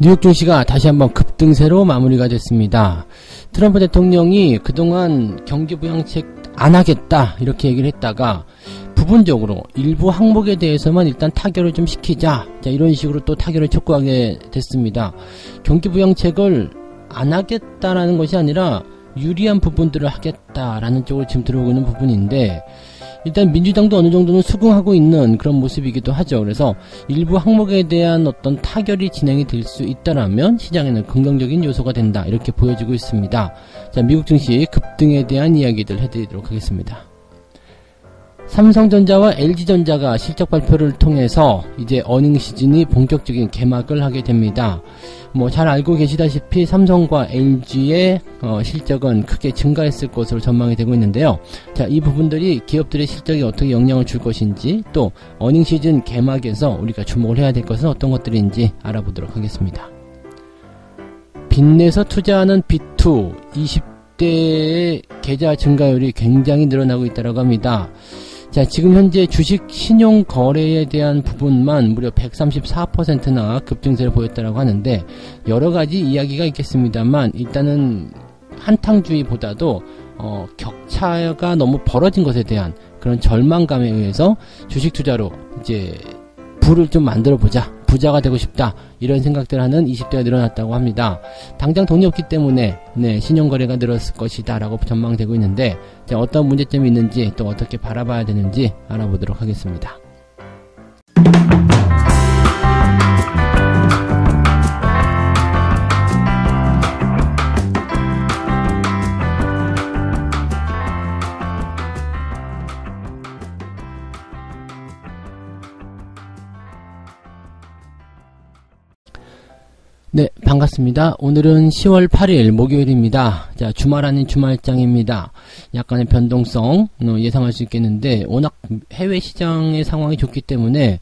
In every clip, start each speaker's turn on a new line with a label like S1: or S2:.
S1: 뉴욕 증시가 다시 한번 급등세로 마무리가 됐습니다. 트럼프 대통령이 그동안 경기 부양책 안 하겠다 이렇게 얘기를 했다가 부분적으로 일부 항목에 대해서만 일단 타결을 좀 시키자, 자, 이런 식으로 또 타결을 촉구하게 됐습니다. 경기 부양책을 안 하겠다라는 것이 아니라 유리한 부분들을 하겠다라는 쪽으로 지금 들어오고 있는 부분인데, 일단 민주당도 어느 정도는 수긍하고 있는 그런 모습이기도 하죠. 그래서 일부 항목에 대한 어떤 타결이 진행이 될 수 있다라면 시장에는 긍정적인 요소가 된다, 이렇게 보여지고 있습니다. 자, 미국 증시 급등에 대한 이야기들 해드리도록 하겠습니다. 삼성전자와 LG전자가 실적 발표를 통해서 이제 어닝 시즌이 본격적인 개막을 하게 됩니다. 뭐 잘 알고 계시다시피 삼성과 LG의 실적은 크게 증가했을 것으로 전망이 되고 있는데요. 자, 이 부분들이 기업들의 실적에 어떻게 영향을 줄 것인지, 또 어닝 시즌 개막에서 우리가 주목을 해야 될 것은 어떤 것들인지 알아보도록 하겠습니다. 빚내서 투자하는 B2 20대의 계좌 증가율이 굉장히 늘어나고 있다고 합니다. 자, 지금 현재 주식 신용 거래에 대한 부분만 무려 134%나 급증세를 보였다고 하는데, 여러 가지 이야기가 있겠습니다만 일단은 한탕주의보다도 격차가 너무 벌어진 것에 대한 그런 절망감에 의해서 주식 투자로 이제 부를 좀 만들어 보자, 부자가 되고 싶다, 이런 생각들 하는 20대가 늘어났다고 합니다. 당장 돈이 없기 때문에 신용거래가 늘었을 것이다 라고 전망되고 있는데, 자, 어떤 문제점이 있는지 또 어떻게 바라봐야 되는지 알아보도록 하겠습니다. 네, 반갑습니다. 오늘은 10월 8일 목요일입니다. 자, 주말 아닌 주말장입니다. 약간의 변동성 예상할 수 있겠는데, 워낙 해외 시장의 상황이 좋기 때문에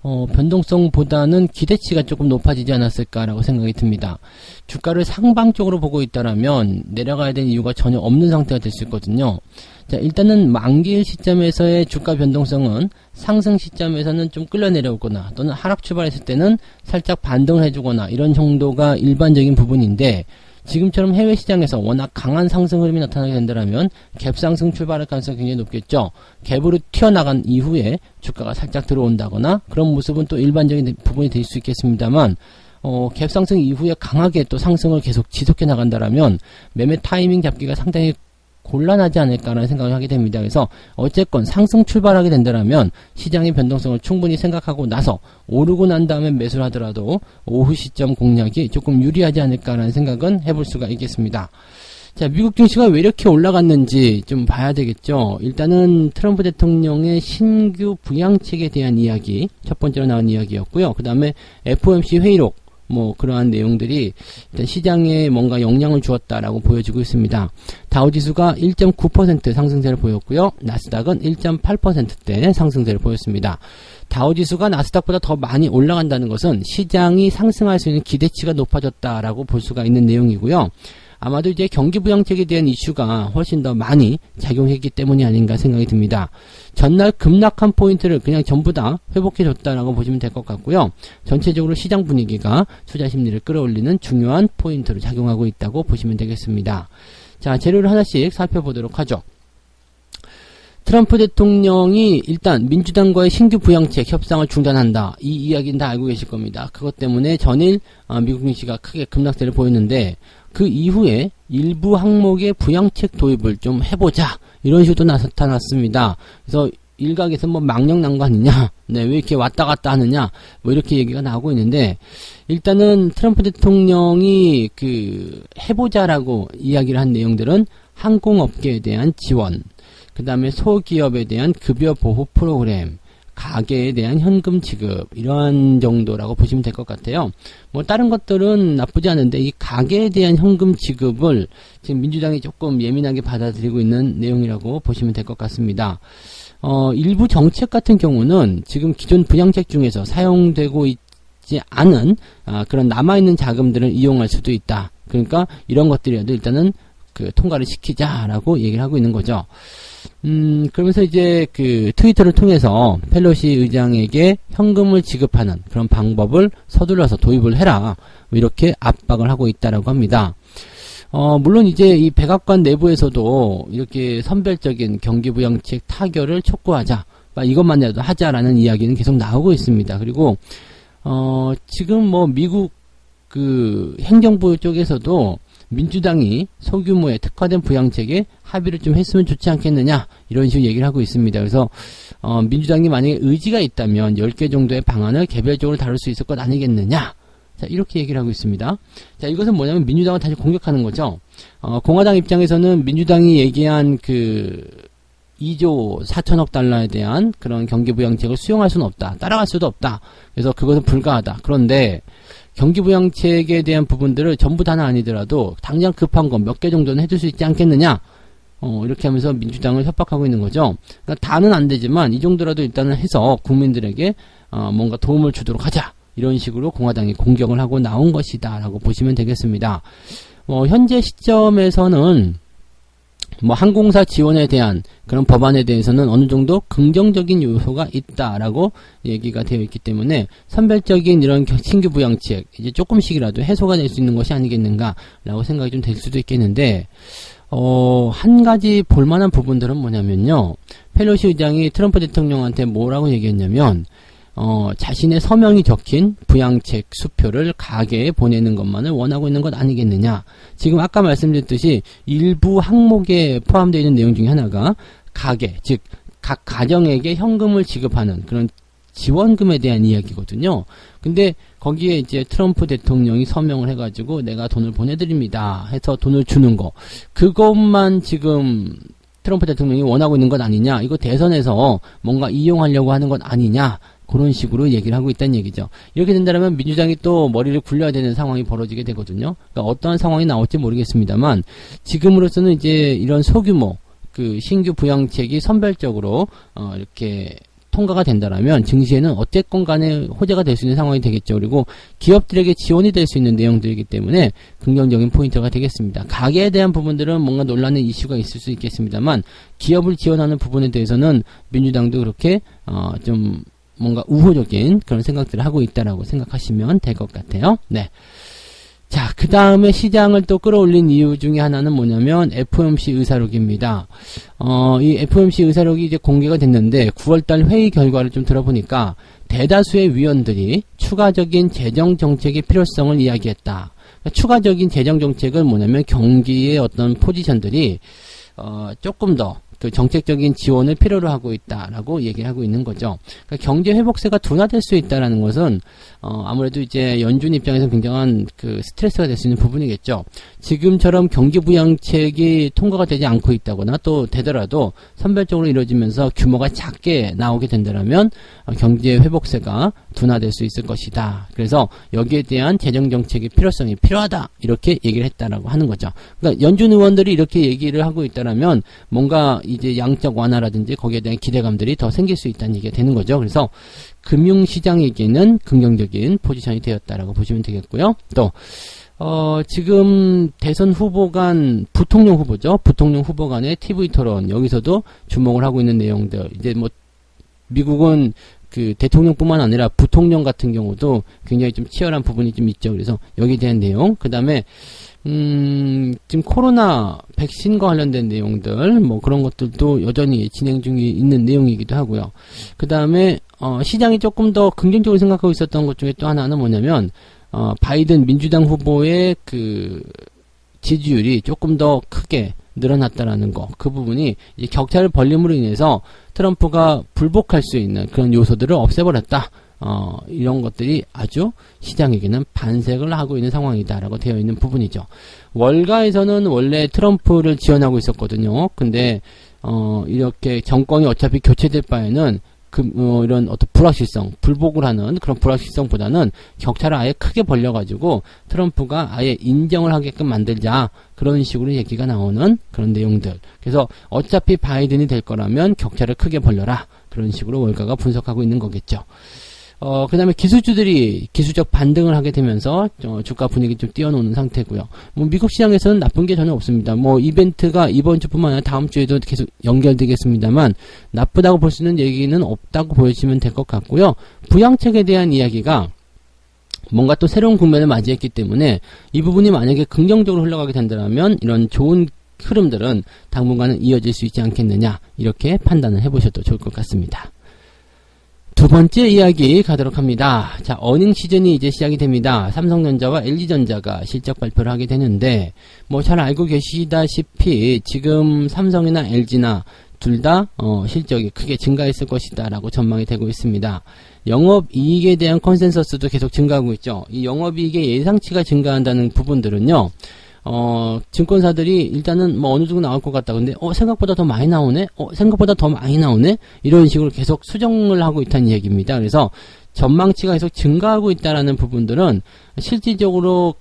S1: 변동성보다는 기대치가 조금 높아지지 않았을까라고 생각이 듭니다. 주가를 상방적으로 보고 있다라면 내려가야 되는 이유가 전혀 없는 상태가 될 수 있거든요. 자, 일단은 만기일 시점에서의 주가 변동성은 상승 시점에서는 좀 끌려 내려오거나 또는 하락 출발했을 때는 살짝 반등을 해주거나 이런 정도가 일반적인 부분인데, 지금처럼 해외 시장에서 워낙 강한 상승 흐름이 나타나게 된다면 갭상승 출발할 가능성이 굉장히 높겠죠. 갭으로 튀어나간 이후에 주가가 살짝 들어온다거나 그런 모습은 또 일반적인 부분이 될 수 있겠습니다만, 갭상승 이후에 강하게 또 상승을 계속 지속해 나간다라면 매매 타이밍 잡기가 상당히 곤란하지 않을까라는 생각을 하게 됩니다. 그래서 어쨌건 상승 출발하게 된다면 시장의 변동성을 충분히 생각하고 나서 오르고 난 다음에 매수를 하더라도 오후 시점 공략이 조금 유리하지 않을까라는 생각은 해볼 수가 있겠습니다. 자, 미국 증시가 왜 이렇게 올라갔는지 좀 봐야 되겠죠. 일단은 트럼프 대통령의 신규 부양책에 대한 이야기, 첫 번째로 나온 이야기였고요. 그 다음에 FOMC 회의록, 그러한 내용들이 일단 시장에 뭔가 영향을 주었다라고 보여지고 있습니다. 다우지수가 1.9% 상승세를 보였고요. 나스닥은 1.8%대 상승세를 보였습니다. 다우지수가 나스닥보다 더 많이 올라간다는 것은 시장이 상승할 수 있는 기대치가 높아졌다라고 볼 수가 있는 내용이고요. 아마도 이제 경기 부양책에 대한 이슈가 훨씬 더 많이 작용했기 때문이 아닌가 생각이 듭니다. 전날 급락한 포인트를 그냥 전부 다 회복해줬다라고 보시면 될 것 같고요. 전체적으로 시장 분위기가 투자 심리를 끌어올리는 중요한 포인트로 작용하고 있다고 보시면 되겠습니다. 자, 재료를 하나씩 살펴보도록 하죠. 트럼프 대통령이 일단 민주당과의 신규 부양책 협상을 중단한다, 이 이야기는 다 알고 계실 겁니다. 그것 때문에 전일 미국 증시가 크게 급락세를 보였는데, 그 이후에 일부 항목의 부양책 도입을 좀 해보자, 이런 식으로 나타났습니다. 그래서 일각에서 망령 난 거 아니냐, 왜 이렇게 왔다 갔다 하느냐, 이렇게 얘기가 나오고 있는데, 일단은 트럼프 대통령이 해보자라고 이야기를 한 내용들은 항공업계에 대한 지원, 그 다음에 소기업에 대한 급여 보호 프로그램, 가계에 대한 현금 지급, 이러한 정도라고 보시면 될 것 같아요. 다른 것들은 나쁘지 않은데 이 가계에 대한 현금 지급을 지금 민주당이 조금 예민하게 받아들이고 있는 내용이라고 보시면 될 것 같습니다. 일부 정책 같은 경우는 지금 기존 부양책 중에서 사용되고 있지 않은 그런 남아있는 자금들을 이용할 수도 있다. 그러니까 이런 것들이라도 일단은 통과를 시키자라고 얘기를 하고 있는 거죠. 그러면서 이제 그 트위터를 통해서 펠로시 의장에게 현금을 지급하는 그런 방법을 서둘러서 도입을 해라. 이렇게 압박을 하고 있다라고 합니다. 물론 이제 이 백악관 내부에서도 이렇게 선별적인 경기부양책 타결을 촉구하자. 이것만이라도 하자라는 이야기는 계속 나오고 있습니다. 그리고, 지금 뭐 미국 그 행정부 쪽에서도 민주당이 소규모의 특화된 부양책에 합의를 좀 했으면 좋지 않겠느냐 이런 식으로 얘기를 하고 있습니다. 그래서 민주당이 만약에 의지가 있다면 10개 정도의 방안을 개별적으로 다룰 수 있을 것 아니겠느냐, 자 이렇게 얘기를 하고 있습니다. 자 이것은 뭐냐면 민주당을 다시 공격하는 거죠. 공화당 입장에서는 민주당이 얘기한 그 2조 4천억 달러에 대한 그런 경기부양책을 수용할 수는 없다, 따라갈 수도 없다, 그래서 그것은 불가하다. 그런데 경기부양책에 대한 부분들을 전부 다는 아니더라도 당장 급한 거 몇 개 정도는 해줄 수 있지 않겠느냐, 이렇게 하면서 민주당을 협박하고 있는 거죠. 그러니까 다는 안 되지만 이 정도라도 일단은 해서 국민들에게 뭔가 도움을 주도록 하자, 이런 식으로 공화당이 공격을 하고 나온 것이다 라고 보시면 되겠습니다. 현재 시점에서는 항공사 지원에 대한 그런 법안에 대해서는 어느 정도 긍정적인 요소가 있다라고 얘기가 되어 있기 때문에 선별적인 이런 신규 부양책 이제 조금씩이라도 해소가 될 수 있는 것이 아니겠는가라고 생각이 좀 될 수도 있겠는데, 한 가지 볼만한 부분들은 뭐냐면요. 펠로시 의장이 트럼프 대통령한테 뭐라고 얘기했냐면, 자신의 서명이 적힌 부양책 수표를 가게에 보내는 것만을 원하고 있는 것 아니겠느냐. 지금 아까 말씀드렸듯이 일부 항목에 포함되어 있는 내용 중에 하나가 가게, 즉 각 가정에게 현금을 지급하는 그런 지원금에 대한 이야기거든요. 근데 거기에 이제 트럼프 대통령이 서명을 해가지고 내가 돈을 보내드립니다 해서 돈을 주는 거, 그것만 지금 트럼프 대통령이 원하고 있는 것 아니냐, 이거 대선에서 뭔가 이용하려고 하는 것 아니냐, 그런 식으로 얘기를 하고 있다는 얘기죠. 이렇게 된다면 민주당이 또 머리를 굴려야 되는 상황이 벌어지게 되거든요. 그러니까 어떠한 상황이 나올지 모르겠습니다만, 지금으로서는 이제 이런 소규모 그 신규 부양책이 선별적으로 이렇게 통과가 된다라면 증시에는 어쨌건 간에 호재가 될 수 있는 상황이 되겠죠. 그리고 기업들에게 지원이 될 수 있는 내용들이기 때문에 긍정적인 포인트가 되겠습니다. 가계에 대한 부분들은 뭔가 논란의 이슈가 있을 수 있겠습니다만, 기업을 지원하는 부분에 대해서는 민주당도 그렇게 좀 뭔가 우호적인 그런 생각들을 하고 있다라고 생각하시면 될 것 같아요. 네. 자, 그 다음에 시장을 또 끌어올린 이유 중에 하나는 뭐냐면 FOMC 의사록입니다. 이 FOMC 의사록이 이제 공개가 됐는데 9월달 회의 결과를 좀 들어보니까 대다수의 위원들이 추가적인 재정 정책의 필요성을 이야기했다. 그러니까 추가적인 재정 정책은 뭐냐면 경기의 어떤 포지션들이 조금 더 그 정책적인 지원을 필요로 하고 있다라고 얘기를 하고 있는 거죠. 그러니까 경제 회복세가 둔화될 수 있다라는 것은 아무래도 이제 연준 입장에서 굉장한 그 스트레스가 될 수 있는 부분이겠죠. 지금처럼 경기 부양책이 통과가 되지 않고 있다거나 또 되더라도 선별적으로 이루어지면서 규모가 작게 나오게 된다면 경제 회복세가 둔화될 수 있을 것이다. 그래서 여기에 대한 재정 정책의 필요성이 필요하다, 이렇게 얘기를 했다라고 하는 거죠. 그러니까 연준 의원들이 이렇게 얘기를 하고 있다라면 뭔가 이제 양적 완화라든지 거기에 대한 기대감들이 더 생길 수 있다는 얘기가 되는 거죠. 그래서 금융시장에게는 긍정적인 포지션이 되었다라고 보시면 되겠고요. 또 지금 대선 후보 간 부통령 후보죠. 부통령 후보 간의 TV 토론, 여기서도 주목을 하고 있는 내용들. 이제 뭐 미국은 그 대통령뿐만 아니라 부통령 같은 경우도 굉장히 좀 치열한 부분이 좀 있죠. 그래서 여기에 대한 내용, 그 다음에 지금 코로나 백신과 관련된 내용들, 뭐 그런 것들도 여전히 진행 중에 있는 내용이기도 하고요. 그 다음에 시장이 조금 더 긍정적으로 생각하고 있었던 것 중에 또 하나는 뭐냐면 바이든 민주당 후보의 그 지지율이 조금 더 크게 늘어났다라는 거, 그 부분이 이제 격차를 벌림으로 인해서 트럼프가 불복할 수 있는 그런 요소들을 없애버렸다. 이런 것들이 아주 시장에게는 반색을 하고 있는 상황이다라고 되어 있는 부분이죠. 월가에서는 원래 트럼프를 지원하고 있었거든요. 근데 이렇게 정권이 어차피 교체될 바에는 이런 어떤 불확실성, 불복을 하는 그런 불확실성보다는 격차를 아예 크게 벌려가지고 트럼프가 아예 인정을 하게끔 만들자, 그런 식으로 얘기가 나오는 그런 내용들. 그래서 어차피 바이든이 될 거라면 격차를 크게 벌려라, 그런 식으로 월가가 분석하고 있는 거겠죠. 그 다음에 기술주들이 기술적 반등을 하게 되면서 주가 분위기 좀 띄워놓는 상태고요. 뭐 미국 시장에서는 나쁜 게 전혀 없습니다. 뭐 이벤트가 이번 주뿐만 아니라 다음 주에도 계속 연결되겠습니다만 나쁘다고 볼 수 있는 얘기는 없다고 보여지면 될 것 같고요. 부양책에 대한 이야기가 뭔가 또 새로운 국면을 맞이했기 때문에 이 부분이 만약에 긍정적으로 흘러가게 된다면 이런 좋은 흐름들은 당분간은 이어질 수 있지 않겠느냐, 이렇게 판단을 해보셔도 좋을 것 같습니다. 두 번째 이야기 가도록 합니다. 자, 어닝 시즌이 이제 시작이 됩니다. 삼성전자와 LG전자가 실적 발표를 하게 되는데, 뭐 잘 알고 계시다시피 지금 삼성이나 LG나 둘 다 실적이 크게 증가했을 것이다 라고 전망이 되고 있습니다. 영업이익에 대한 컨센서스도 계속 증가하고 있죠. 이 영업이익의 예상치가 증가한다는 부분들은요, 증권사들이 일단은 뭐 어느 정도 나올 것 같다. 근데 생각보다 더 많이 나오네? 생각보다 더 많이 나오네? 이런 식으로 계속 수정을 하고 있다는 얘기입니다. 그래서 전망치가 계속 증가하고 있다라는 부분들은 실질적으로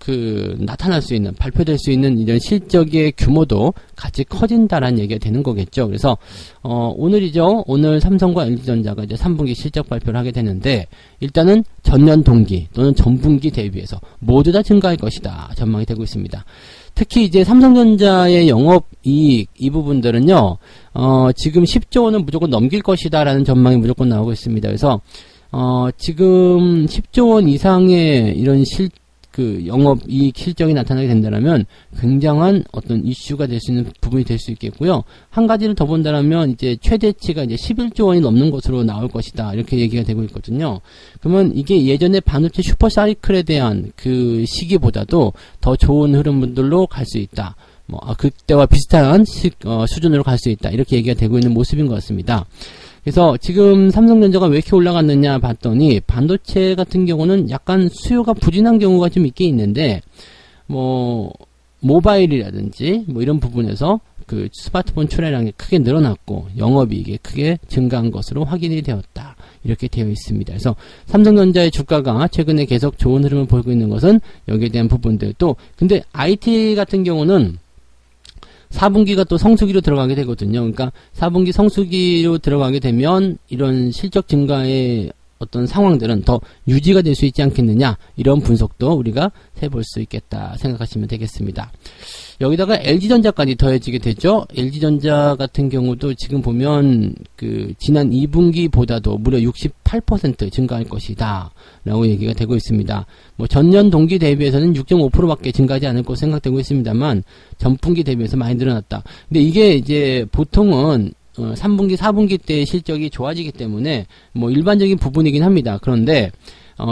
S1: 나타날 수 있는, 발표될 수 있는 이런 실적의 규모도 같이 커진다라는 얘기가 되는 거겠죠. 그래서, 오늘이죠. 오늘 삼성과 LG전자가 이제 3분기 실적 발표를 하게 되는데, 일단은 전년 동기 또는 전분기 대비해서 모두 다 증가할 것이다. 전망이 되고 있습니다. 특히 이제 삼성전자의 영업이익 이 부분들은요, 지금 10조 원은 무조건 넘길 것이다 라는 전망이 무조건 나오고 있습니다. 그래서, 지금 10조 원 이상의 이런 영업이익 실적이 나타나게 된다면 굉장한 어떤 이슈가 될 수 있는 부분이 될 수 있겠고요. 한 가지를 더 본다면 이제 최대치가 이제 11조 원이 넘는 것으로 나올 것이다. 이렇게 얘기가 되고 있거든요. 그러면 이게 예전에 반도체 슈퍼사이클에 대한 그 시기보다도 더 좋은 흐름들로 갈 수 있다. 그때와 비슷한 수준으로 갈 수 있다. 이렇게 얘기가 되고 있는 모습인 것 같습니다. 그래서 지금 삼성전자가 왜 이렇게 올라갔느냐 봤더니 반도체 같은 경우는 약간 수요가 부진한 경우가 좀 있긴 있는데 모바일이라든지 이런 부분에서 스마트폰 출하량이 크게 늘어났고 영업이익이 크게 증가한 것으로 확인이 되었다. 이렇게 되어 있습니다. 그래서 삼성전자의 주가가 최근에 계속 좋은 흐름을 보이고 있는 것은 여기에 대한 부분들, 또 근데 IT 같은 경우는 4분기가 또 성수기로 들어가게 되거든요. 그러니까 4분기 성수기로 들어가게 되면 이런 실적 증가의 어떤 상황들은 더 유지가 될 수 있지 않겠느냐, 이런 분석도 우리가 해볼 수 있겠다 생각하시면 되겠습니다. 여기다가 LG전자까지 더해지게 되죠. LG전자 같은 경우도 지금 보면 지난 2분기보다도 무려 68% 증가할 것이다 라고 얘기가 되고 있습니다. 전년 동기 대비해서는 6.5%밖에 증가하지 않을 것으로 생각되고 있습니다만 전분기 대비해서 많이 늘어났다. 근데 이게 이제 보통은 3분기, 4분기 때 실적이 좋아지기 때문에 일반적인 부분이긴 합니다. 그런데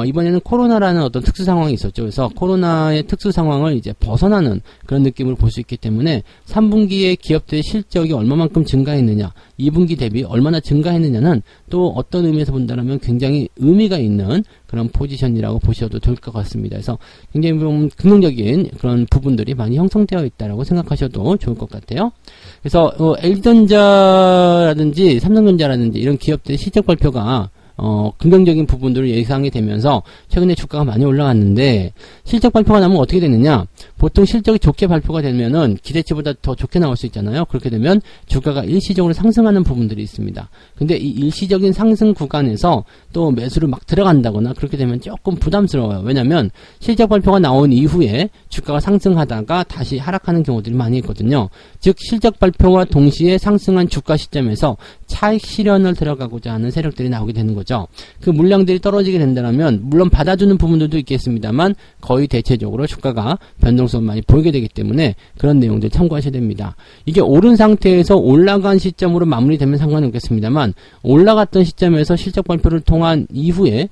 S1: 이번에는 코로나라는 어떤 특수 상황이 있었죠. 그래서 코로나의 특수 상황을 이제 벗어나는 그런 느낌을 볼 수 있기 때문에 3분기에 기업들의 실적이 얼마만큼 증가했느냐, 2분기 대비 얼마나 증가했느냐는 또 어떤 의미에서 본다면 굉장히 의미가 있는 그런 포지션이라고 보셔도 될 것 같습니다. 그래서 굉장히 좀 긍정적인 그런 부분들이 많이 형성되어 있다라고 생각하셔도 좋을 것 같아요. 그래서 LG전자라든지 삼성전자라든지 이런 기업들의 실적 발표가 긍정적인 부분들을 예상이 되면서 최근에 주가가 많이 올라갔는데, 실적 발표가 나면 어떻게 되느냐, 보통 실적이 좋게 발표가 되면은 기대치보다 더 좋게 나올 수 있잖아요. 그렇게 되면 주가가 일시적으로 상승하는 부분들이 있습니다. 근데 이 일시적인 상승 구간에서 또 매수를 막 들어간다거나 그렇게 되면 조금 부담스러워요. 왜냐면 실적 발표가 나온 이후에 주가가 상승하다가 다시 하락하는 경우들이 많이 있거든요. 즉 실적 발표와 동시에 상승한 주가 시점에서 차익 실현을 들어가고자 하는 세력들이 나오게 되는 거죠. 그 물량들이 떨어지게 된다면 물론 받아주는 부분들도 있겠습니다만 거의 대체적으로 주가가 변동성을 많이 보이게 되기 때문에 그런 내용들 참고하셔야 됩니다. 이게 오른 상태에서 올라간 시점으로 마무리되면 상관은 없겠습니다만 올라갔던 시점에서 실적 발표를 통한 이후에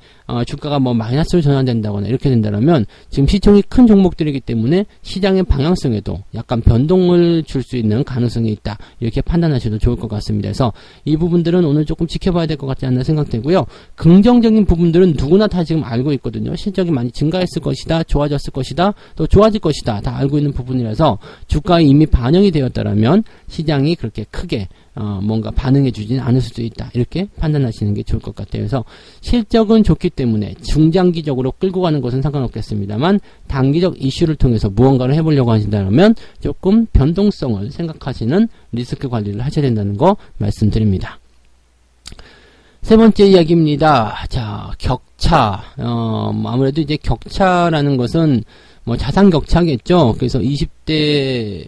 S1: 주가가 마이너스로 전환된다거나 이렇게 된다면 지금 시총이 큰 종목들이기 때문에 시장의 방향성에도 약간 변동을 줄 수 있는 가능성이 있다, 이렇게 판단하셔도 좋을 것 같습니다. 그래서 이 부분들은 오늘 조금 지켜봐야 될 것 같지 않나 생각되고요. 긍정적인 부분들은 누구나 다 지금 알고 있거든요. 실적이 많이 증가했을 것이다, 좋아졌을 것이다, 또 좋아질 것이다, 다 알고 있는 부분이라서 주가에 이미 반영이 되었다라면 시장이 그렇게 크게 뭔가 반응해 주지는 않을 수도 있다, 이렇게 판단하시는 게 좋을 것 같아요. 그래서 실적은 좋기 때문에 중장기적으로 끌고 가는 것은 상관없겠습니다만 단기적 이슈를 통해서 무언가를 해보려고 하신다면 조금 변동성을 생각하시는 리스크 관리를 하셔야 된다는 거 말씀드립니다. 세 번째 이야기입니다. 자, 격차. 아무래도 이제 격차라는 것은 뭐 자산 격차겠죠. 그래서 20대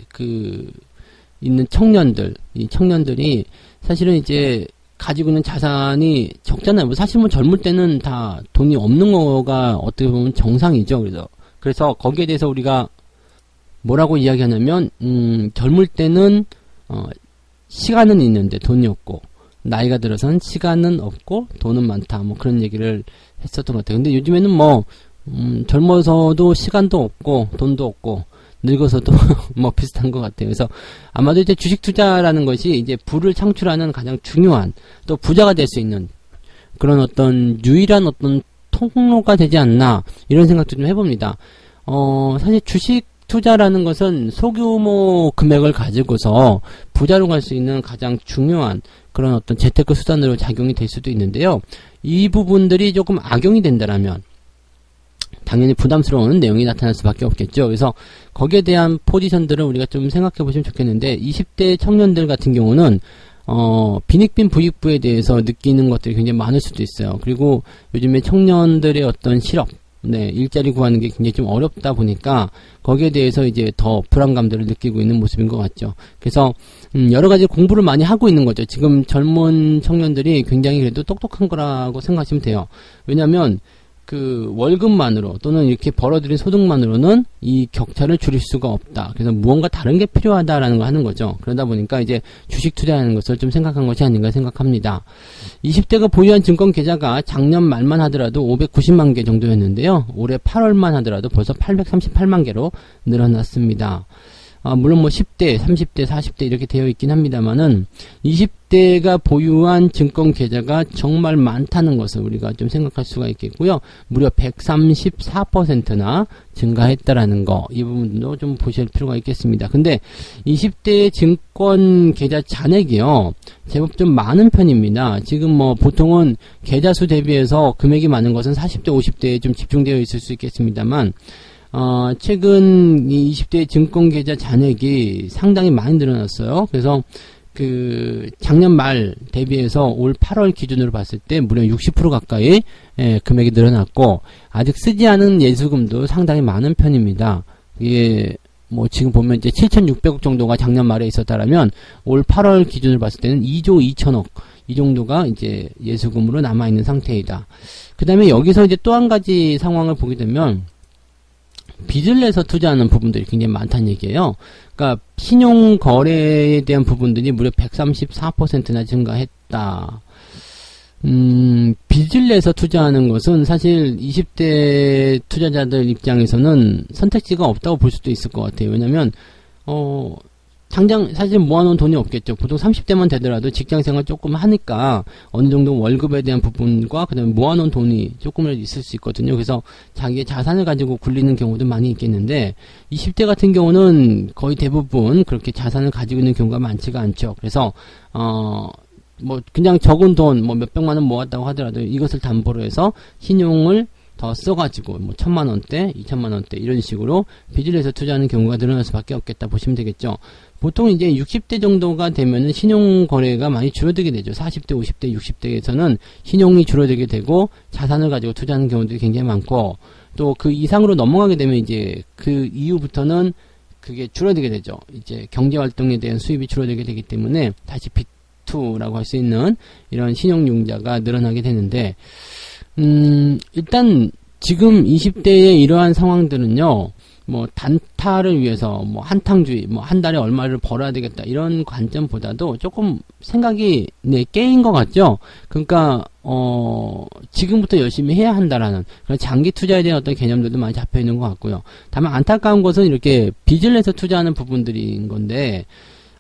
S1: 있는 청년들, 이 청년들이 사실은 이제 가지고 있는 자산이 적잖아요. 뭐 사실 뭐 젊을 때는 다 돈이 없는 거가 어떻게 보면 정상이죠. 그래서 거기에 대해서 우리가 뭐라고 이야기하냐면, 젊을 때는, 시간은 있는데 돈이 없고, 나이가 들어서는 시간은 없고, 돈은 많다. 뭐 그런 얘기를 했었던 것 같아요. 근데 요즘에는 뭐, 젊어서도 시간도 없고, 돈도 없고, 늙어서도 뭐 비슷한 것 같아요. 그래서 아마도 이제 주식 투자라는 것이 이제 부를 창출하는 가장 중요한, 또 부자가 될 수 있는 그런 어떤 유일한 어떤 통로가 되지 않나, 이런 생각도 좀 해봅니다. 사실 주식 투자라는 것은 소규모 금액을 가지고서 부자로 갈 수 있는 가장 중요한 그런 어떤 재테크 수단으로 작용이 될 수도 있는데요. 이 부분들이 조금 악용이 된다라면 당연히 부담스러운 내용이 나타날 수밖에 없겠죠. 그래서 거기에 대한 포지션들을 우리가 좀 생각해 보시면 좋겠는데, 20대 청년들 같은 경우는 빈익빈 부익부에 대해서 느끼는 것들이 굉장히 많을 수도 있어요. 그리고 요즘에 청년들의 어떤 실업, 일자리 구하는 게 굉장히 좀 어렵다 보니까 거기에 대해서 이제 더 불안감들을 느끼고 있는 모습인 것 같죠. 그래서 여러 가지 공부를 많이 하고 있는 거죠. 지금 젊은 청년들이 굉장히 그래도 똑똑한 거라고 생각하시면 돼요. 왜냐하면 그 월급만으로 또는 이렇게 벌어들인 소득만으로는 이 격차를 줄일 수가 없다. 그래서 무언가 다른 게 필요하다라는 걸 하는 거죠. 그러다 보니까 이제 주식 투자하는 것을 좀 생각한 것이 아닌가 생각합니다. 20대가 보유한 증권 계좌가 작년 말만 하더라도 590만 개 정도였는데요. 올해 8월만 하더라도 벌써 838만 개로 늘어났습니다. 물론 뭐 10대, 30대, 40대 이렇게 되어 있긴 합니다만은 20대가 보유한 증권 계좌가 정말 많다는 것을 우리가 좀 생각할 수가 있겠고요. 무려 134%나 증가했다라는 거, 이 부분도 좀 보실 필요가 있겠습니다. 근데 20대의 증권 계좌 잔액이요, 제법 좀 많은 편입니다. 지금 뭐 보통은 계좌 수 대비해서 금액이 많은 것은 40대, 50대에 좀 집중되어 있을 수 있겠습니다만, 최근 이 20대 증권 계좌 잔액이 상당히 많이 늘어났어요. 그래서 작년 말 대비해서 올 8월 기준으로 봤을 때 무려 60% 가까이 금액이 늘어났고, 아직 쓰지 않은 예수금도 상당히 많은 편입니다. 이게 뭐 지금 보면 이제 7,600억 정도가 작년 말에 있었다라면 올 8월 기준으로 봤을 때는 2조 2천억 이 정도가 이제 예수금으로 남아있는 상태이다. 그 다음에 여기서 이제 또 한 가지 상황을 보게 되면 빚을 내서 투자하는 부분들이 굉장히 많다는 얘기예요. 그러니까 신용 거래에 대한 부분들이 무려 134%나 증가했다. 빚을 내서 투자하는 것은 사실 20대 투자자들 입장에서는 선택지가 없다고 볼 수도 있을 것 같아요. 왜냐면 당장 사실 모아놓은 돈이 없겠죠. 보통 30대만 되더라도 직장생활 조금 하니까 어느 정도 월급에 대한 부분과 그 다음에 모아놓은 돈이 조금이라도 있을 수 있거든요. 그래서 자기의 자산을 가지고 굴리는 경우도 많이 있겠는데, 20대 같은 경우는 거의 대부분 그렇게 자산을 가지고 있는 경우가 많지가 않죠. 그래서 뭐 그냥 적은 돈 뭐 몇백만 원 모았다고 하더라도 이것을 담보로 해서 신용을 더 써가지고 뭐 1,000만원대, 2,000만원대 이런 식으로 빚을 내서 투자하는 경우가 늘어날 수밖에 없겠다 보시면 되겠죠. 보통 이제 60대 정도가 되면은 신용 거래가 많이 줄어들게 되죠. 40대, 50대, 60대에서는 신용이 줄어들게 되고 자산을 가지고 투자하는 경우들이 굉장히 많고, 또 그 이상으로 넘어가게 되면 이제 그 이후부터는 그게 줄어들게 되죠. 이제 경제활동에 대한 수입이 줄어들게 되기 때문에 다시 B2라고 할 수 있는 이런 신용융자가 늘어나게 되는데, 일단 지금 20대의 이러한 상황들은요, 뭐 단타를 위해서 뭐 한탕주의, 뭐 한 달에 얼마를 벌어야 되겠다 이런 관점보다도 조금 생각이 깨인 것 같죠. 그러니까 지금부터 열심히 해야 한다라는 그런 장기 투자에 대한 어떤 개념들도 많이 잡혀 있는 것 같고요. 다만 안타까운 것은 이렇게 빚을 내서 투자하는 부분들인 건데,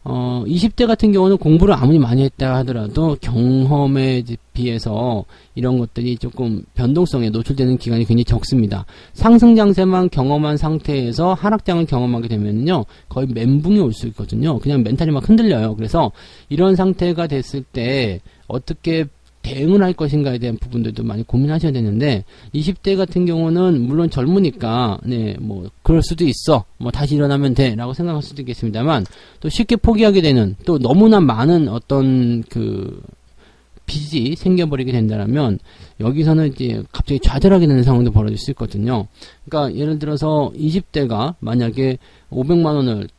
S1: 20대 같은 경우는 공부를 아무리 많이 했다 하더라도 경험에 비해서 이런 것들이 조금 변동성에 노출되는 기간이 굉장히 적습니다. 상승장세만 경험한 상태에서 하락장을 경험하게 되면요, 거의 멘붕이 올 수 있거든요. 그냥 멘탈이 막 흔들려요. 그래서 이런 상태가 됐을 때 어떻게 대응을 할 것인가에 대한 부분들도 많이 고민하셔야 되는데, 20대 같은 경우는 물론 젊으니까 뭐 그럴 수도 있어, 뭐 다시 일어나면 돼 라고 생각할 수도 있겠습니다만, 또 쉽게 포기하게 되는, 또 너무나 많은 어떤 빚이 생겨버리게 된다면 여기서는 이제 갑자기 좌절하게 되는 상황도 벌어질 수 있거든요. 그러니까 예를 들어서 20대가 만약에 500만 원을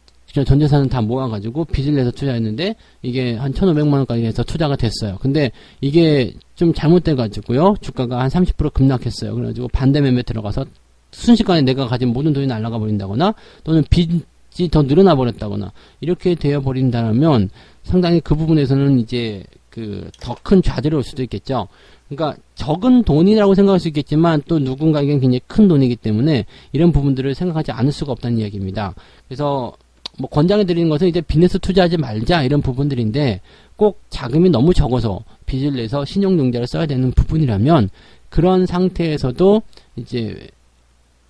S1: 전 재산을 다 모아가지고 빚을 내서 투자했는데 이게 한 1,500만 원까지 해서 투자가 됐어요. 근데 이게 좀 잘못돼가지고요. 주가가 한 30% 급락했어요. 그래가지고 반대 매매 들어가서 순식간에 내가 가진 모든 돈이 날아가 버린다거나 또는 빚이 더 늘어나 버렸다거나 이렇게 되어 버린다면 상당히 그 부분에서는 이제 그 더 큰 좌절이 올 수도 있겠죠. 그러니까 적은 돈이라고 생각할 수 있겠지만 또 누군가에겐 굉장히 큰 돈이기 때문에 이런 부분들을 생각하지 않을 수가 없다는 이야기입니다. 그래서 뭐 권장해 드리는 것은 이제 빚내서 투자하지 말자 이런 부분들인데 꼭 자금이 너무 적어서 빚을 내서 신용융자를 써야 되는 부분이라면 그런 상태에서도 이제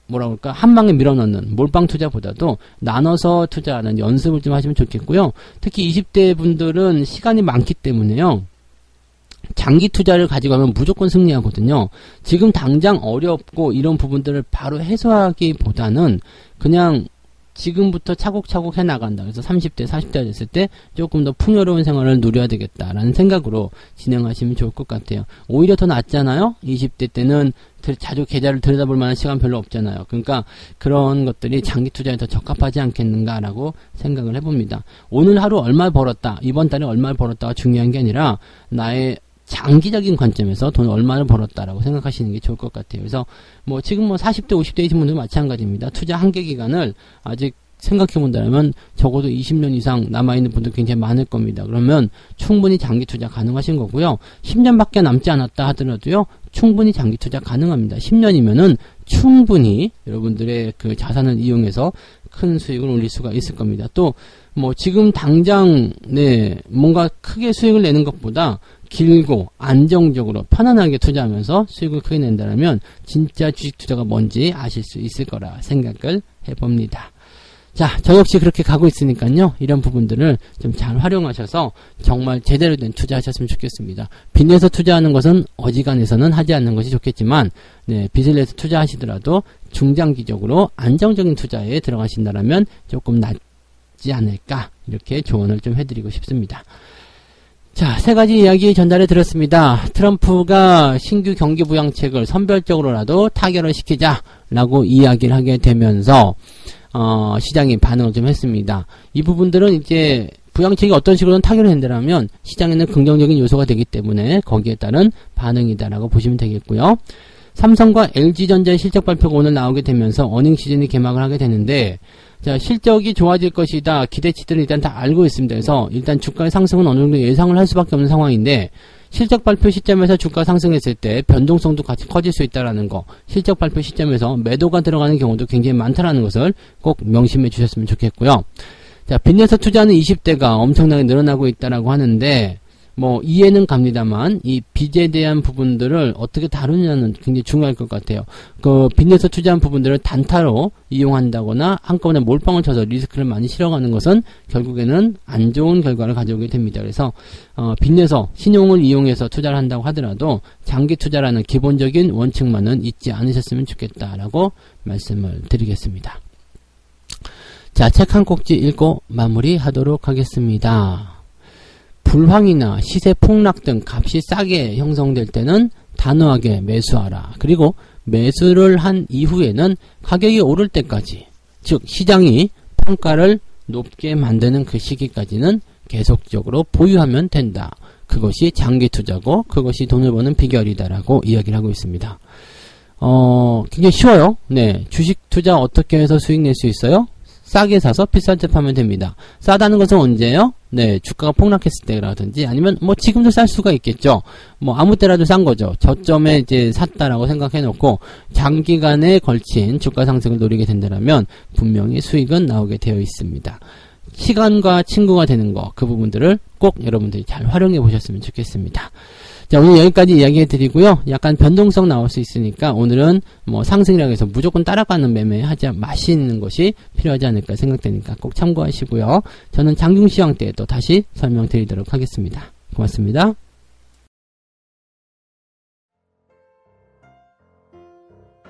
S1: 뭐라 그럴까 한 방에 밀어넣는 몰빵 투자보다도 나눠서 투자하는 연습을 좀 하시면 좋겠고요. 특히 20대 분들은 시간이 많기 때문에요. 장기 투자를 가지고 가면 무조건 승리하거든요. 지금 당장 어렵고 이런 부분들을 바로 해소하기보다는 그냥 지금부터 차곡차곡 해나간다. 그래서 30대, 40대가 됐을 때 조금 더 풍요로운 생활을 누려야 되겠다라는 생각으로 진행하시면 좋을 것 같아요. 오히려 더 낫잖아요. 20대 때는 자주 계좌를 들여다볼 만한 시간 별로 없잖아요. 그러니까 그런 것들이 장기 투자에 더 적합하지 않겠는가라고 생각을 해봅니다. 오늘 하루 얼마 벌었다, 이번 달에 얼마 벌었다가 중요한 게 아니라 나의 장기적인 관점에서 돈을 얼마나 벌었다라고 생각하시는 게 좋을 것 같아요. 그래서 뭐 지금 뭐 40대, 50대이신 분도 마찬가지입니다. 투자 한계 기간을 아직 생각해 본다면 적어도 20년 이상 남아있는 분들 굉장히 많을 겁니다. 그러면 충분히 장기 투자 가능하신 거고요. 10년밖에 남지 않았다 하더라도요. 충분히 장기 투자 가능합니다. 10년이면은 충분히 여러분들의 그 자산을 이용해서 큰 수익을 올릴 수가 있을 겁니다. 또 뭐 지금 당장 뭔가 크게 수익을 내는 것보다 길고 안정적으로 편안하게 투자하면서 수익을 크게 낸다면 진짜 주식 투자가 뭔지 아실 수 있을 거라 생각을 해봅니다. 자, 저 역시 그렇게 가고 있으니까요. 이런 부분들을 좀 잘 활용하셔서 정말 제대로 된 투자하셨으면 좋겠습니다. 빚 내서 투자하는 것은 어지간해서는 하지 않는 것이 좋겠지만 빚을 내서 투자하시더라도 중장기적으로 안정적인 투자에 들어가신다면 조금 낫지 않을까 이렇게 조언을 좀 해드리고 싶습니다. 자, 세 가지 이야기 전달해 드렸습니다. 트럼프가 신규 경기 부양책을 선별적으로라도 타결을 시키자라고 이야기를 하게 되면서 시장이 반응을 좀 했습니다. 이 부분들은 이제 부양책이 어떤 식으로든 타결을 한다면 시장에는 긍정적인 요소가 되기 때문에 거기에 따른 반응이다라고 보시면 되겠고요. 삼성과 LG전자의 실적 발표가 오늘 나오게 되면서 어닝 시즌이 개막을 하게 되는데 자, 실적이 좋아질 것이다. 기대치들은 일단 다 알고 있습니다. 그래서 일단 주가의 상승은 어느 정도 예상을 할 수밖에 없는 상황인데 실적 발표 시점에서 주가 상승했을 때 변동성도 같이 커질 수 있다라는 거, 실적 발표 시점에서 매도가 들어가는 경우도 굉장히 많다라는 것을 꼭 명심해 주셨으면 좋겠고요. 자, 빚 내서 투자하는 20대가 엄청나게 늘어나고 있다라고 하는데 뭐 이해는 갑니다만 이 빚에 대한 부분들을 어떻게 다루냐는 굉장히 중요할 것 같아요. 그 빚 내서 투자한 부분들을 단타로 이용한다거나 한꺼번에 몰빵을 쳐서 리스크를 많이 실어가는 것은 결국에는 안 좋은 결과를 가져오게 됩니다. 그래서 빚 내서 신용을 이용해서 투자를 한다고 하더라도 장기 투자라는 기본적인 원칙만은 잊지 않으셨으면 좋겠다라고 말씀을 드리겠습니다. 자, 책 한 꼭지 읽고 마무리하도록 하겠습니다. 불황이나 시세 폭락 등 값이 싸게 형성될 때는 단호하게 매수하라. 그리고 매수를 한 이후에는 가격이 오를 때까지, 즉 시장이 평가를 높게 만드는 그 시기까지는 계속적으로 보유하면 된다. 그것이 장기 투자고 그것이 돈을 버는 비결이다라고 이야기를 하고 있습니다. 굉장히 쉬워요. 주식 투자 어떻게 해서 수익 낼 수 있어요? 싸게 사서 비싼 때 파면 됩니다. 싸다는 것은 언제예요? 주가가 폭락했을 때라든지 아니면 뭐 지금도 쌀 수가 있겠죠. 뭐 아무 때라도 싼 거죠. 저점에 이제 샀다라고 생각해 놓고 장기간에 걸친 주가 상승을 노리게 된다면 분명히 수익은 나오게 되어 있습니다. 시간과 친구가 되는 거, 그 부분들을 꼭 여러분들이 잘 활용해 보셨으면 좋겠습니다. 자, 오늘 여기까지 이야기해 드리고요. 약간 변동성 나올 수 있으니까 오늘은 뭐 상승이라고 해서 무조건 따라가는 매매 하지 마시는 것이 필요하지 않을까 생각되니까 꼭 참고하시고요. 저는 장중시황 때 또 다시 설명드리도록 하겠습니다. 고맙습니다.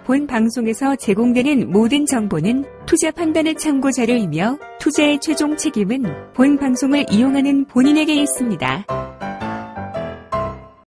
S2: 본 방송에서 제공되는 모든 정보는 투자 판단의 참고 자료이며 투자의 최종 책임은 본 방송을 이용하는 본인에게 있습니다.